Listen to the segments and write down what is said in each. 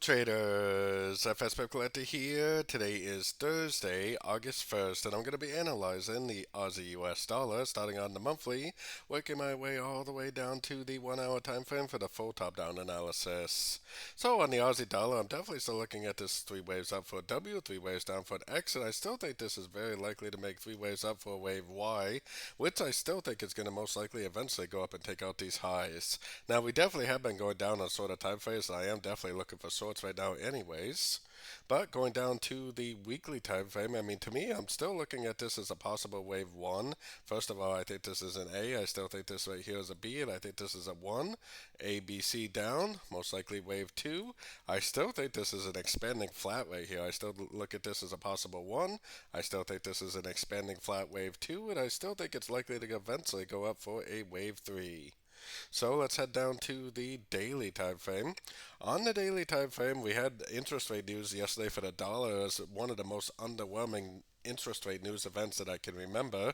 Traders, FX Pip Collector here. Today is Thursday, August 1st, and I'm going to be analyzing the Aussie US dollar starting on the monthly, working my way all the way down to the 1 hour time frame for the full top down analysis. So on the Aussie dollar, I'm definitely still looking at this three waves up for W, three waves down for an X, and I still think this is very likely to make three waves up for a wave Y, which I still think is going to most likely eventually go up and take out these highs. Now we definitely have been going down on sort of time frames, and I am definitely looking for sorts right now anyways. But going down to the weekly time frame, I mean, to me, I'm still looking at this as a possible wave 1. First of all, I think this is an A. I still think this right here is a B, and I think this is a 1. A, B, C down, most likely wave 2. I still think this is an expanding flat right here. I still look at this as a possible 1. I still think this is an expanding flat wave 2, and I still think it's likely to eventually go up for a wave 3. So let's head down to the daily time frame. On the daily time frame, we had interest rate news yesterday for the dollar as one of the most underwhelming interest rate news events that I can remember.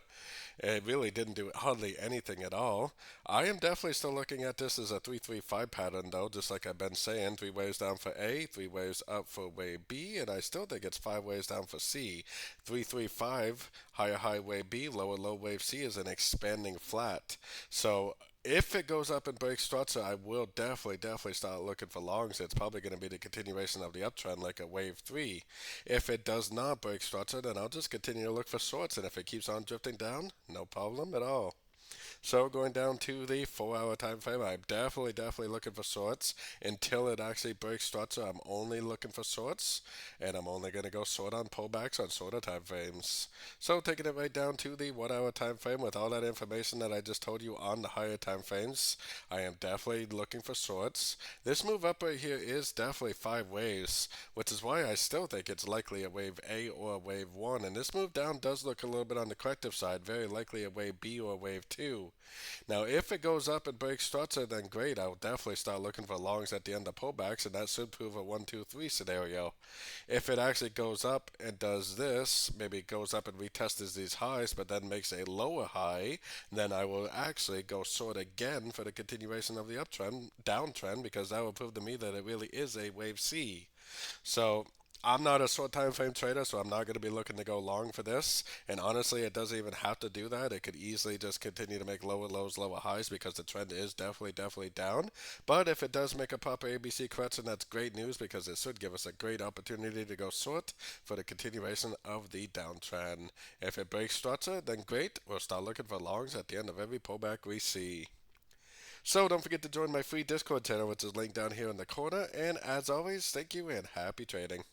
It really didn't do hardly anything at all. I am definitely still looking at this as a 3-3-5 pattern though, just like I've been saying. Three waves down for A, three waves up for wave B, and I still think it's five waves down for C. 3-3-5, higher high wave B, lower low wave C is an expanding flat. So if it goes up and breaks structure, I will definitely start looking for longs. It's probably going to be the continuation of the uptrend like a wave 3. If it does not break structure, then I'll just continue to look for shorts. And if it keeps on drifting down, no problem at all. So going down to the 4 hour time frame, I'm definitely looking for shorts. Until it actually breaks structure, I'm only looking for shorts, and I'm only going to go short on pullbacks on shorter time frames. So taking it right down to the 1 hour time frame with all that information that I just told you on the higher time frames, I am definitely looking for shorts. This move up right here is definitely five waves, which is why I still think it's likely a wave A or a wave 1. And this move down does look a little bit on the corrective side, very likely a wave B or a wave 2. Now, if it goes up and breaks structure, then great. I'll definitely start looking for longs at the end of pullbacks, and that should prove a 1-2-3 scenario. If it actually goes up and does this, maybe it goes up and retests these highs, but then makes a lower high, then I will actually go short again for the continuation of the uptrend, downtrend, because that will prove to me that it really is a wave C. So I'm not a short time frame trader, so I'm not going to be looking to go long for this. And honestly, it doesn't even have to do that. It could easily just continue to make lower lows, lower highs because the trend is definitely down. But if it does make a proper ABC correction, that's great news because it should give us a great opportunity to go short for the continuation of the downtrend. If it breaks structure, then great. We'll start looking for longs at the end of every pullback we see. So don't forget to join my free Discord channel, which is linked down here in the corner. And as always, thank you and happy trading.